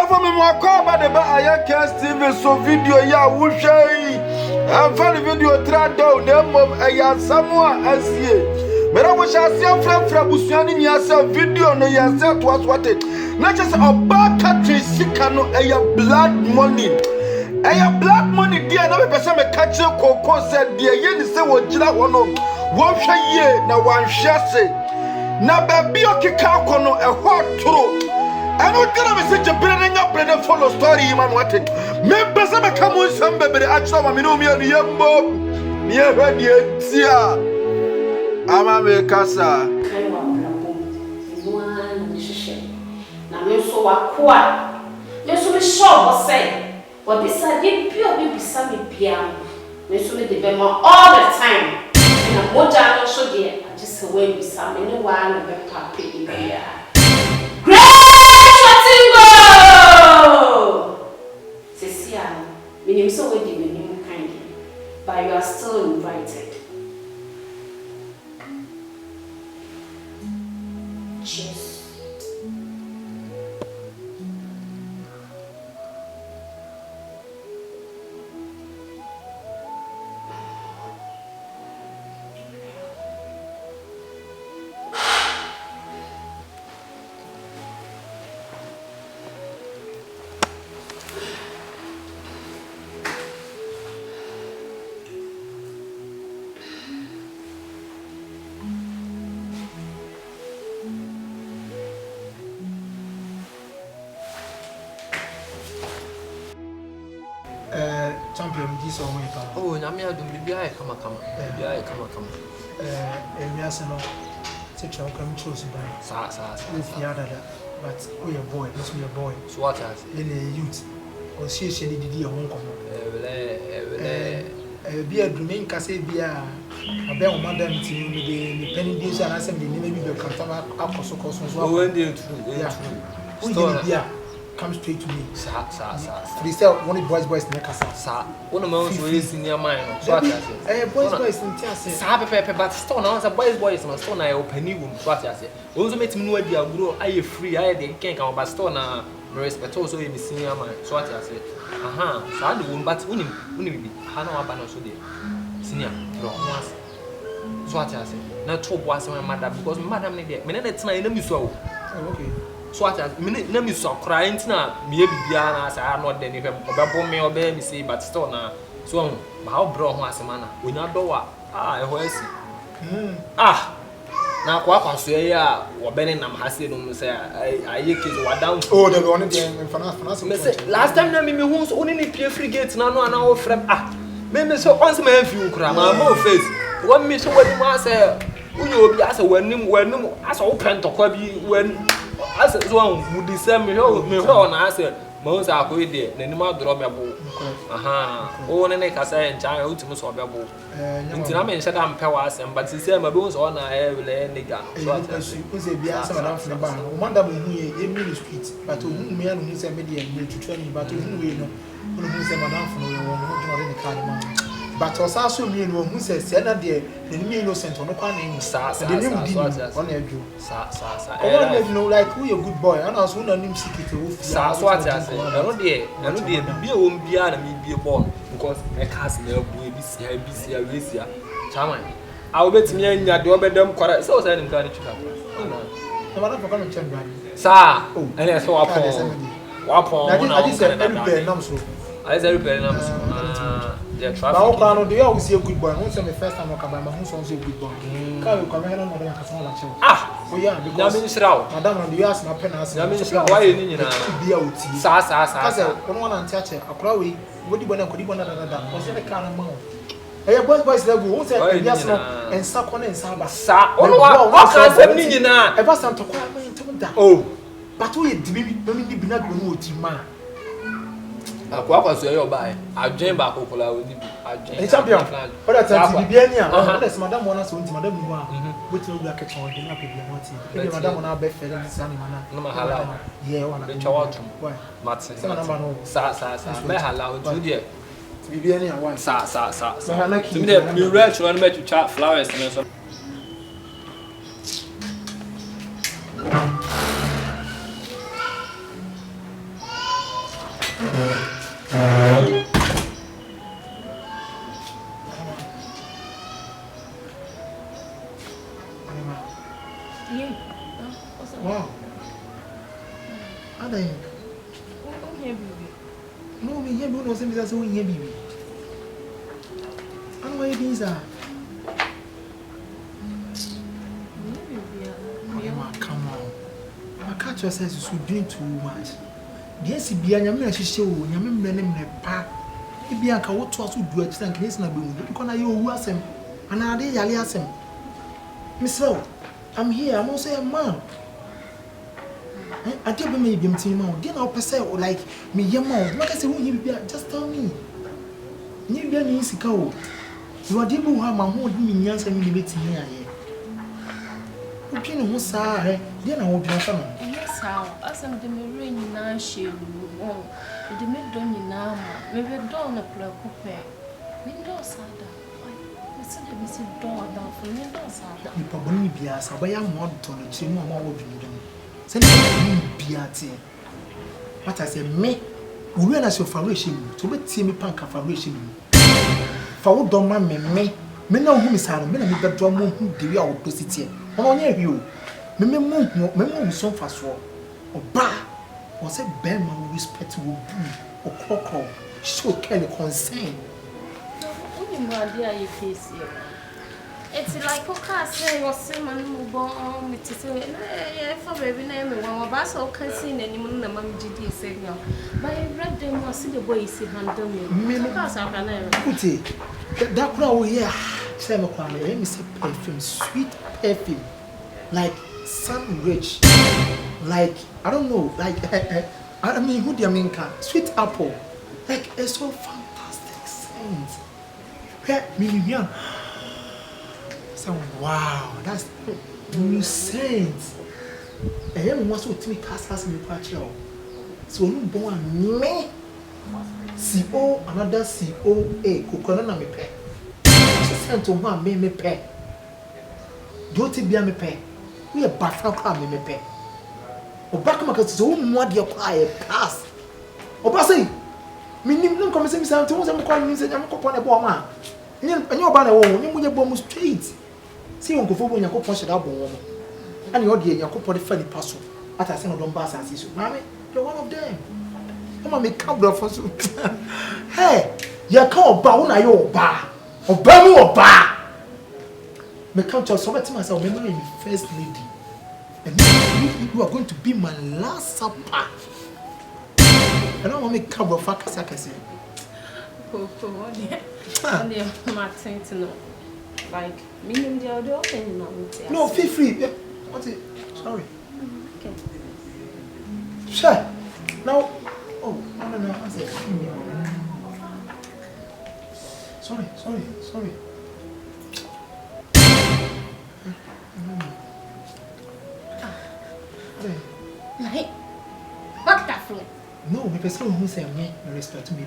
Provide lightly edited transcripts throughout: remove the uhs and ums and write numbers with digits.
for me more call about the Ayaka TV so video ya wushay. I'm funny video trad down them of Aya Samoa SCA. But I wish I see a friend from Busiani yourself video no yourself was what it. Not just about country sikano aya blood money. Aya blood money dear no person me catch coco said dear yen say what jira one one ye na one shase. Na baby okika kono e hot true. I don't tell me such a brand up brother follow story man what it. Me pesa me come on some baby actually me no me on yambo. Near ready tia. Ama me kasa. Na me so wakwa. Me so me sure say. What be said you pure be bisa me piano. Me so me dey all the time. Na moja no so dey just way bisa me no one be papi bia. Minimum so we did minimum kindly, but you are still invited. Cheers. Champion this or my oh, Namia do be I come. We are no teacher come choose by Sa. With the other, but we a boy, this me a boy. So what has In a youth, or she did your home come. Be a dreaming cassette be a bell madam to the penny days and I said, maybe the Cantama Apostle Cosmos. when they true. Come straight to me. Sa. They sell one boys in the castle. Sa. One of my ways in your mind. So what has boys in Tias. Sa pepper, but stone I was a boys must stone I open you. So what has it? Also makes me know idea grow. I free. I can't come but stone. No respect also in the senior mind. So what has it? Aha. So I do but when be Hano Abano so there. Senior, once. So what has it? Not two boys my mother because madam need me not tonight in the so. Okay. So what has me me so crying na me bibia na say I not there him obebo me obe me say but still na so ma how bro ho asema na onya do wa e ho asi na kwa so ya wo be nam hase no say aye kids wa down oh the one there finance me say last time na me hu so oni ni pie free gate na no ana wo frem me so once me afi ukura ma mo face wo me so wani ma say unyo obi asa wanim asa wo pentokwa bi wan asa so mudi sem me ho na asa mo sa ko ide na nima dro mebo o ne ka say ncha o timi so bebo ntina me nhyɛ da mpɛ wa asem but say ma be so na le nigga so say bia asa madam fne ba o manda mo hu ye emi street but o hu me anu say me de me tutu ani but o hu we no o hu say madam fne ye wo no jore ne ka ma but also me no hu say say na de na me innocent no kwa na emu sa de me udi on edwo sa I want to know like who you good boy and also na nim secret wo fi sa so ati ase eno de bia wo bia na me bia born because e cast na bu e bi sia chairman I will bet me anya de obedem kwara so say nim ka ni chuka no madam for come check brand sa ene so wapon na I say every nam so I say every nam so yeah traffic now can they always say good boy who say me first time come by my who say good boy can you come here no madam ka so la chew oh yeah because na minister madam no you ask na pen ask na minister why you ni nyina bia oti sa cause ono wana ntia che akora we wodi bona kodi bona da o say the car na ma eh boys level who say yes no ensa kona ensa ba sa ono wa ka sem ni nyina e ba santo kwa ma ntom da oh but we dibi ni bina gbo no oti ma akwa so yo ba adwen ba kokola oni bi adwen champion oda tanti bibia ni a oda se madam wona so nti madam ni wa wetin obi aketwa o de na pebia moti e madam wona be fere ni sa ni mana no mahala ye wona be chawatum mati se madam no sa be hala o tu de bibia ni a wa sa tu me de me rich one me to chat flowers and so Wow. Ada yin. No, me here no say me say we here bibi. Anu why these are? Come on. I catch yourself you doing too much. Yes, bia nyame na hihye wo, nyame mre ne mre pa. E bia ka wo to aso du achi na kesi na be mu. Because na ye owu asem. Ana ade yale asem. Miss I'm here. I'm also a man. I tell me, I'm telling you, then I'll pass out like me, your mom. Like I say, who you be? Just tell me. You be an easy cow. You are the one who have my whole minions and me meeting here. You know who saw her, then I will be a family. Yes, how? As I'm the marine now, she will the mid done now, maybe a dawn a plug coupe. Windows are down. Listen to me, sit down for windows are down. You probably be as a way I'm not to the chin or more of you. Send me Beatty. What I say, me, we will as your foundation to let me punk a foundation. For what don't man me know whom is out of me, but drum who give you our position. On near you, me so fast or bar or say, bear my respectable or cocoa, show Kelly concern. No, dear, you face you. It's like a say or Simon move on with to say, for baby name, one of us all can see any moon among GD signal. But I read them or see the boy see handle me. Because I can never put it. That crowd here, Sam Kwame, let me say perfume, sweet perfume, like sun rich, like I don't know, like I mean, who do you mean? Sweet apple, like it's so fantastic scent. Million. So wow, that's new scent. And then once we take cast in the patch out. So you born me. CO another COA coconut na me pay. Scent to one me pay. Don't be a me pay. We are baffled crime me pay. O back market so more dear quiet pass. O pass say. Me no come say me say to say me call me say am ko pon e bo ma. Enyo ba na wo, nyi mu ye bo mu straight. See on kofo bo Yakobon sheda bon wo. And you dey Yakobon dey fani paso. Ata say no don ba asase so. Mami, you're one of them. Mama me come bro for so. Hey, you can oba wo na you oba. Oba mu oba. Me come to so betima say remember me first lady. And you are going to be my last supper. I don't want me come bro for kasa. Martin to know. Like, me the other open now. No, feel free. What's it? Sorry. Okay. Sure. Now, oh, no. I said, sorry. Like, what the fuck? No, the person who say me respect me,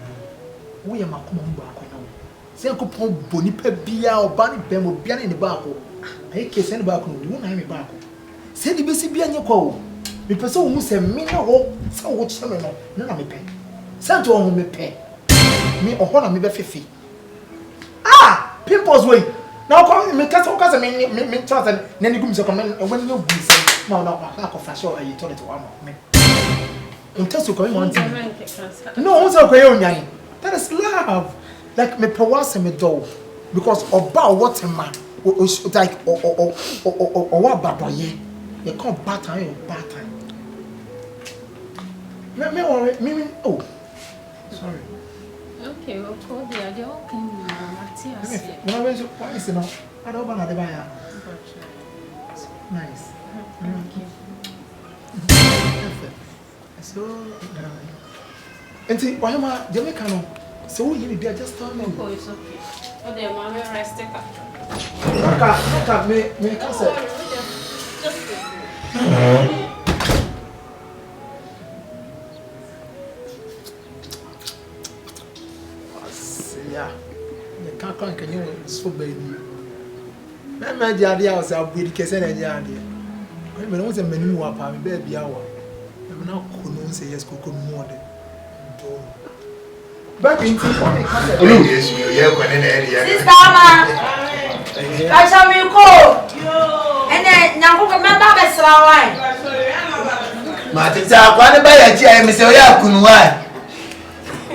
bro. We are my common back now. Say I could pump Bonee Pebia or Bunny Bemo Bian in the barco. I can't send back on you, I'm a barco. Say the BC Bian your call. The person who say me no, so what some no, I'm a pay. Send to home me pay. Me or one of me be 50. Ah, pimples way. Now come me cast because I mean trust and then you go so come when you be say no I can flash or you told it to one me. Until you come on. No, what's okay on yan. That is love. Like me powers me do because about what a man like or what bad boy you can't bad time or bad time. Me oh sorry. Okay, well, for the idea, okay, Matthias. When I went to what is it now? I don't want to buy. Nice. Thank you. Perfect. So and see why am I Jamaican? So you be just tell me. Oh, it's okay. Oh, the mommy rest take up. Look at me cassette. Yeah. You can't crank you so baby. My dear, I was a good case and a dear. I mean, I was a menu up, baby hour. I'm now couldn't say yes, could more. Back in tea, what they call it? Sister Ama. Catch me cold. And then now who remember the wine? Matita, what about your chair, Mr. Yakunwa?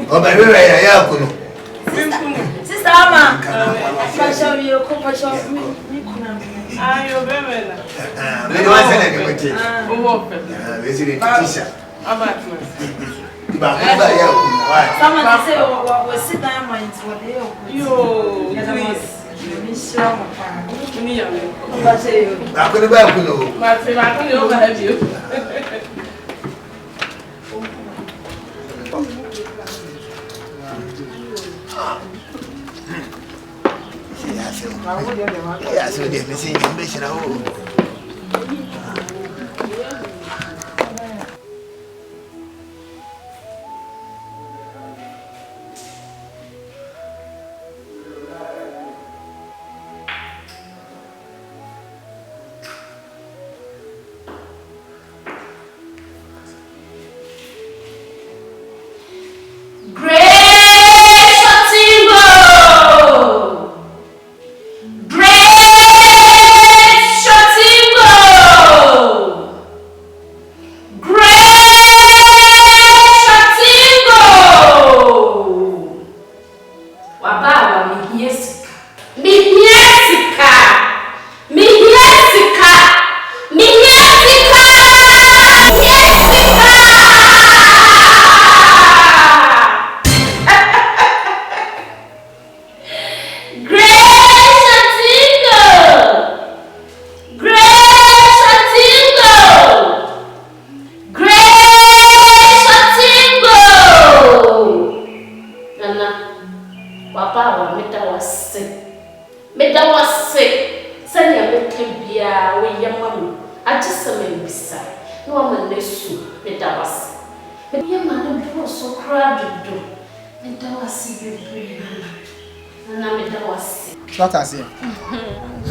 Oh, my river, Yakunu. Sister Ama. Catch me your cold. Ah, you're very well. We don't want anything. Visiting Tisha. Someone say, "We'll sit down, minds what they are." You, please. I'm going to back to know. But I'm going to overhead you. Yeah, so they're missing information. What I say?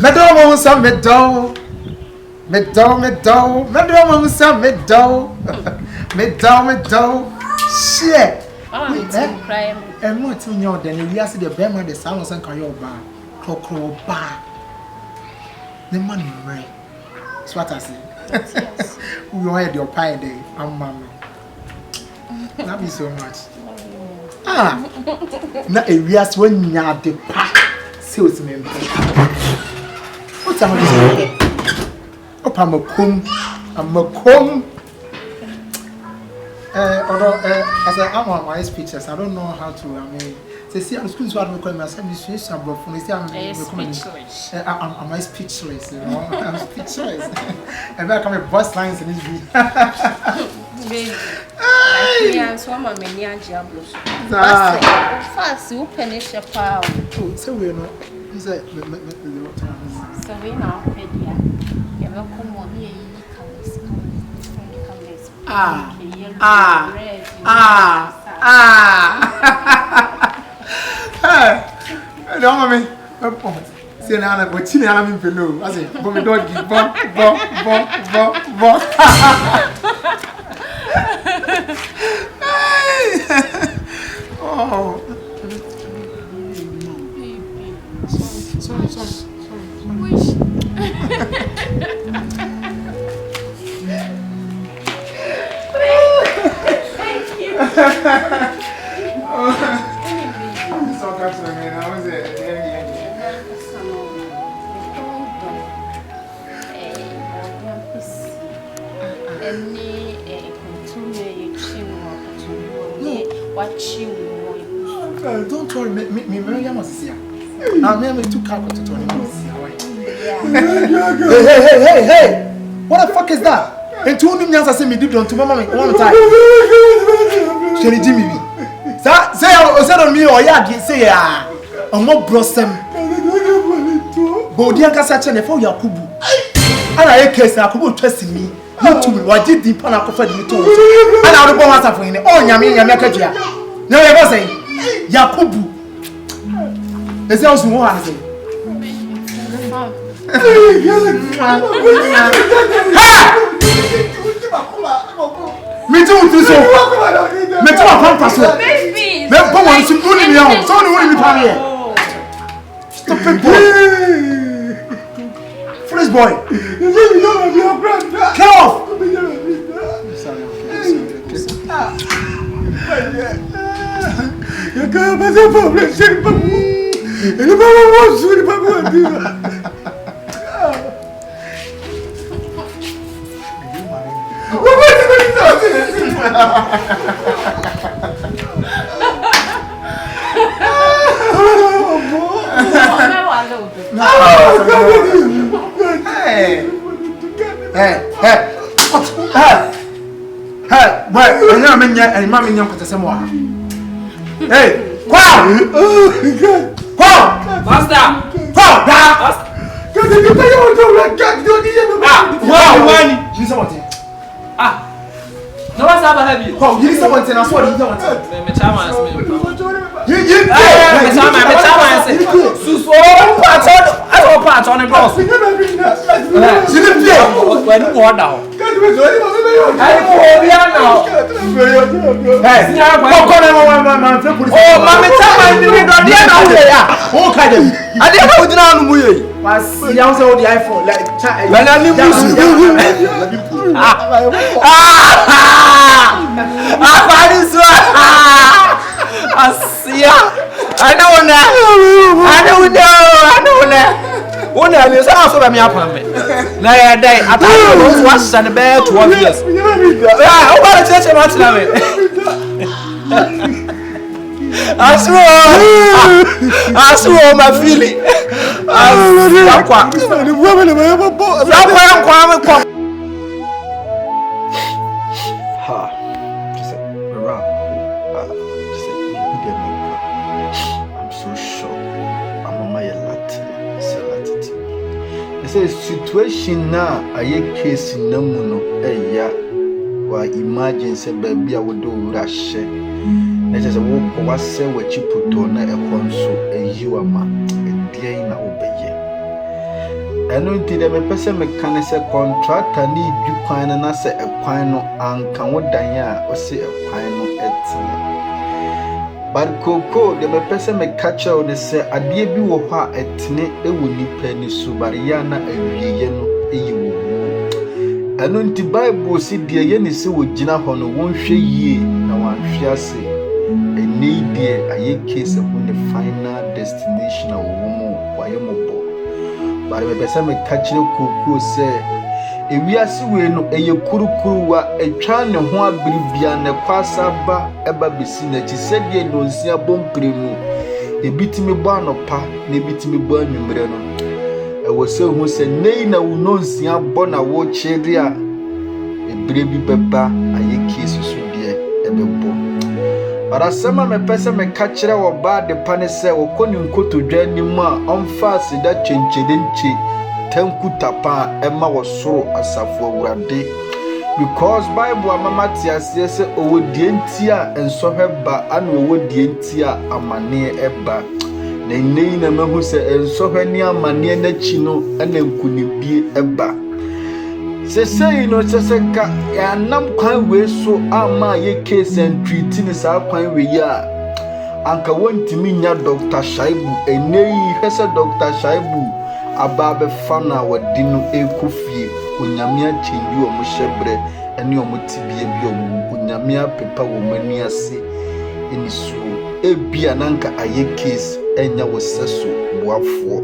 Medal, some medal. Shit. And what you know, then you see the Bema, the Salons and Kayo bar, Clocro bar. The money, right? That's what I say. We had your pie day, I'm mamma. Love you so much. Ah, not a reas when you are the pack. What's I'm a comb. Although as I'm on my speeches, I don't know how to. I mean, they see I'm school, so I'm calling myself speechless. I'm speechless. You know, I'm speechless. And I come with bus lines in this video. Yeah, so I'm a mania diablos. Fast, you finish a power. So we know. So we now, you know, come on here. Don't me. See now, I'm going to below. I say, but we don't give bo. Oh. Sorry. Wish. Thank you. So catch me, man. How was it? Don't worry, me Miriam was here. Now, me took car to 20 minutes. Hey! What the fuck is that? And two new young say me did on to mama one time. Sherry Jimmy. Say I said on me or yeah, say yeah. I'm more blossom. Bodi anka sa chene for Yakubu. Ana e case na Yakubu trust me. You to me, what did the pan akofa di to. Ana o bo wasa for ni. Oh nyame akadua. Na we go say Yakubu. Ese o sun wo ha say. Me too so. Me too pampa. pass it. Baby. Me go on some money me on. So no me pay here. Stop it, boy. Foolish boy. Get off. You can't pass it for me. And the mama wants to the mama. No one's ever have you. Oh, you need someone to know what you want. Me chama as me. You Me chama as. Suso part on the boss. You didn't play. When you want now. I will be now. Hey, oh, Mamma chama ni do dia na wo ya. Oh, kind of. I dey go dina anu mu ye. Was you say the iPhone like child. When I need Asia. I don't know. One day, I saw them apartment. Now, I die. I thought it was and bear 12 years. Yeah, I'm going to church about I saw my feeling. Situation now, I case in no mono, ya. Why imagine say baby I would do rush. Let us walk or say what you put on a console, a you are man, a dear in obey. I know did a person mechanical contractor need you quine and I say a quino and can what Danya or say a quino at. But Coco, the person may catch out and say, I dear be with her at Tine, a winny penny subariana, a yeno, a you. I know the Bible said, dear Yenny, so would Gina Hono won't share ye, no one shall say. A need dear, a ye case upon the final destination of woman, Wayamo. But the person may catch you, Coco say. If we are seeing a Kurukua, a child and one Bribian, a Passaba, a Babysina, she said, ye don't see a bomb primo. A beat me barn or pa, they beat me burn in Breno. I was so who said, nay, no, no, see a bona watch area. A baby pepper, a ye kiss you, dear, a bebo. But as some of my person may catch her or bad the panese or couldn't go to journey more on fast that change didn't. Tenku tapa Emma was so asafo wrade because Bible mama tia say owo dientia enso heba an owo dientia amane eba na nei na mahu se enso hwani amane na chi no ana nkunibie eba say no se ka ya nam kwan we so ama ye case and treat ni sa kwan we ya anka wontimi nya Dr. Shaibu enei hwese Dr. Shaibu ababe fana wadinu ekufie onyamia chenji wo mushebre ene omutibie bi onyamia pepa wo mani ase enisu ebia nanka aye case enya wo seso boafo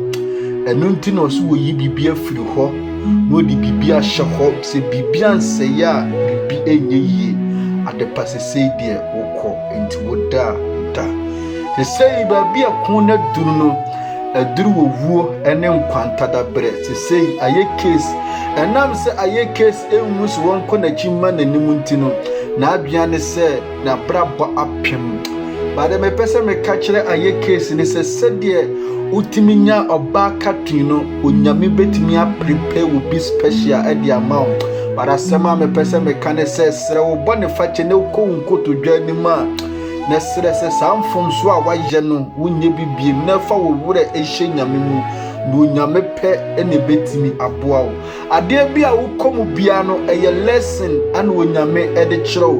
eno ntino so wo yi bibia firi ho no di bibia hye ho se bibia nse ya bibi enye yie adepa se sei de wokọ enti woda da se sei ba bia kon na duru no aduru wuo ene nkwanta da bre se sei aye case enam se aye case enwu so won ko na chimma na nimuntino na adua ne se na brabo apem ba de me pese me ka kire aye case ne se sedie utiminya oba katino onyame betimi a prepare wo be special e dia amount para sema me pese me ka ne se sere wo bone fache ne ko nkoto dwani ma na sere se samfom so a waje no wonye bibiem na fa wo wure ehye nyame mu no nyame pɛ ene betimi aboa wo ade bia wo komu bia no eye lesson ana wo nyame ede kyerɛw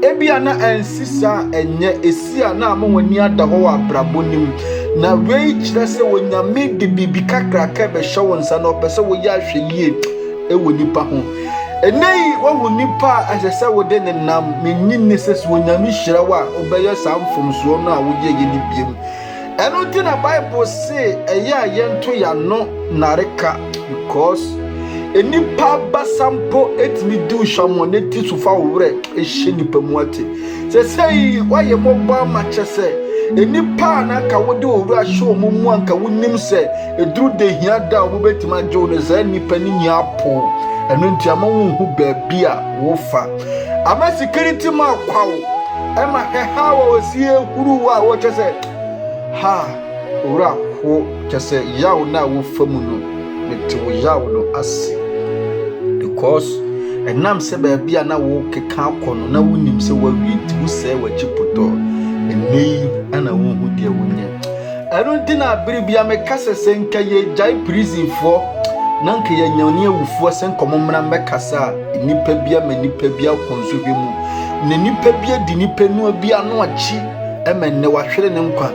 ebia na ansisa enye esia na amwani ada ho wa brabonim na wei kyerɛ sɛ wo nyame de bibi kakra ka be hye wo nsa na opɛ sɛ wo ya hwɛ yie ewo nipa ho enei wo nipa asese wo de ne nam menyi ne sɛ wo nyame hyira wa obɛyɛ samfomso no a wo ye ye ni biem eno ti na Bible say eya yento ya no nareka because enipa basampo etimi du hwamo ne ti sufa wore ehye nipa mu ate sei waye mogba ma kyese enipa na ka wode owura hye omo mu anka wonim se eduru de hia da wo betima gye no za nipa ni nya apo eno nti ama wo hu baabi a wo fa ama security ma kwawo ema ha wo sie huru wa wo kyese ha owura ho kyese yawo na wo famu no mete wo yawo no ase because enam se baabi a na wo keka akono na wonim se wa witi wo se wa chipoto enei ana wo hu de wonye eno dina biribia me kase senka ye jai prison for nanka ye nyane awufo sen komomra mekasa nipa bia manipa bia konso hwemu ne nipa bia di nipa no bia no achi emenne wahwere ne nkwa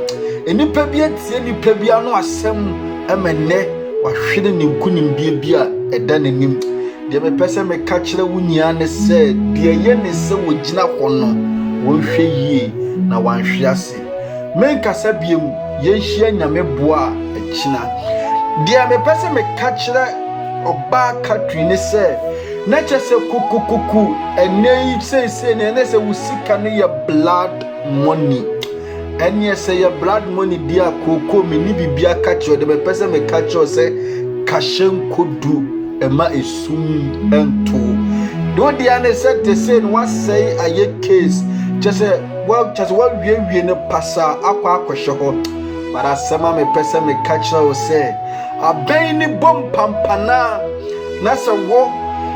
enipa bia tie nipa bia no asem emenne wahwere ne nkunim bia eda nanim de me pese me ka kire wunyia ne se de ye ne se wogina hono wonhwe yie na wanhwe ase menkasa biem yenhia nyame boa akina de me pese me ka kire oba katri ne se na chese kukukuku enei se ne se wusika ne ya blood money eni se ya blood money dia koko me ni bibia ka kire de me pese me ka kire se kashen kodu ema esum ento do dia ne se te se no wasai aye case chese wa wie ne pasa akwa akohye ho bara sema me pese me ka kire o se aben ni bom pampana na se wo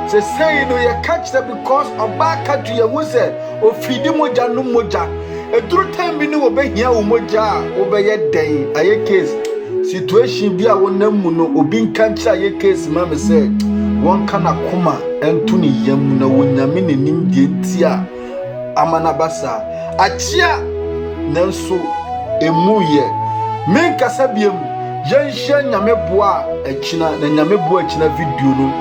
se say no ye catch that because oba kadu ye hu se ofidi moja no moja eduru time bi ni wo behia wo moja wo be ye den aye case situation bi a wonam mu no obi nkan kira aye case ma me se won kana koma entu ni yam na wonyame nanim die ntia amana basa achia nanso emu ye men kasa biem yenhye nyame boa akina na nyame boa akina video no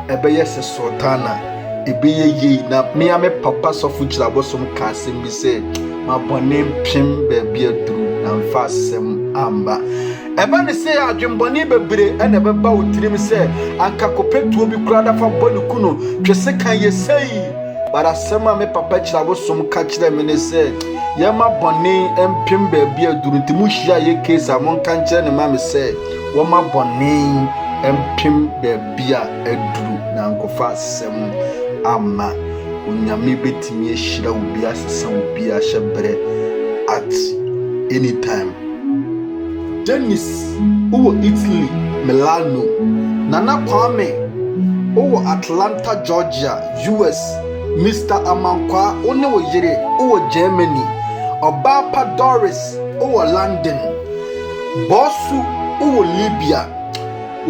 ebeye se sultana ebeye yi na me ame papa sofu kira bosom ka asem bi se ma bone pim baabi aduru na mfa asem amba eba ne se adwembone bebre ene beba wotirim se anka kopetuo bi kura dafa bone kuno twese kan yesei bara sema me papa kira bosom ka kira me ne se yema bone empim baabi aduru ntimu hia ye case amon kan kira ne ma me se wo ma bone empim baabi aduru na nkofa sem ama onyame betimi ehira obi asesa obi ahyebre at any time. Dennis uwo Italy Milano Nana Kwame uwo Atlanta Georgia US Mr. Amankwa one wo yire uwo Germany Obapa Doris uwo London Bosu uwo Libya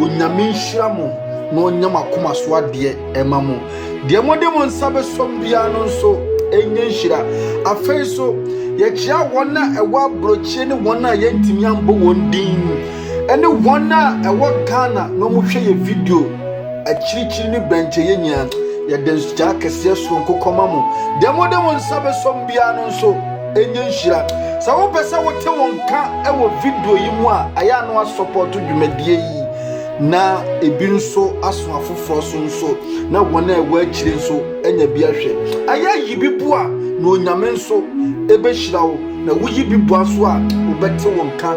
onyame nhyiamo na onyama koma so ade emamu de modemo nsabe sombia no nso enye nhira afei so ye chia wona ewa brochie ne wona ye ntimi ambo wondin ene wona ewa Ghana no mo hwe ye video achirichiri ne benche ye nya ye denja kese so nkokoma mu de modemo nsabe sombia no nso enye nhira sa wo pese wote wonka ewo video yi mu a aya no support dwumadie yi na ebi nso aso afoforo so nso na wona ewa achire nso enya bi ahwe aya yi bibu a na onyame nso ebe hyirawo na wuyi bibu aso a obete wonka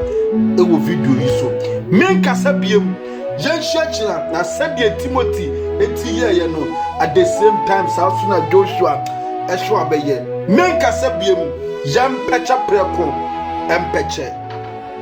ewo video yi so menkasa biem yenhia kyira na sade Timothy eti ye no at the same time South na Joshua ehwo abeye menkasa biem yam pecha preko empeche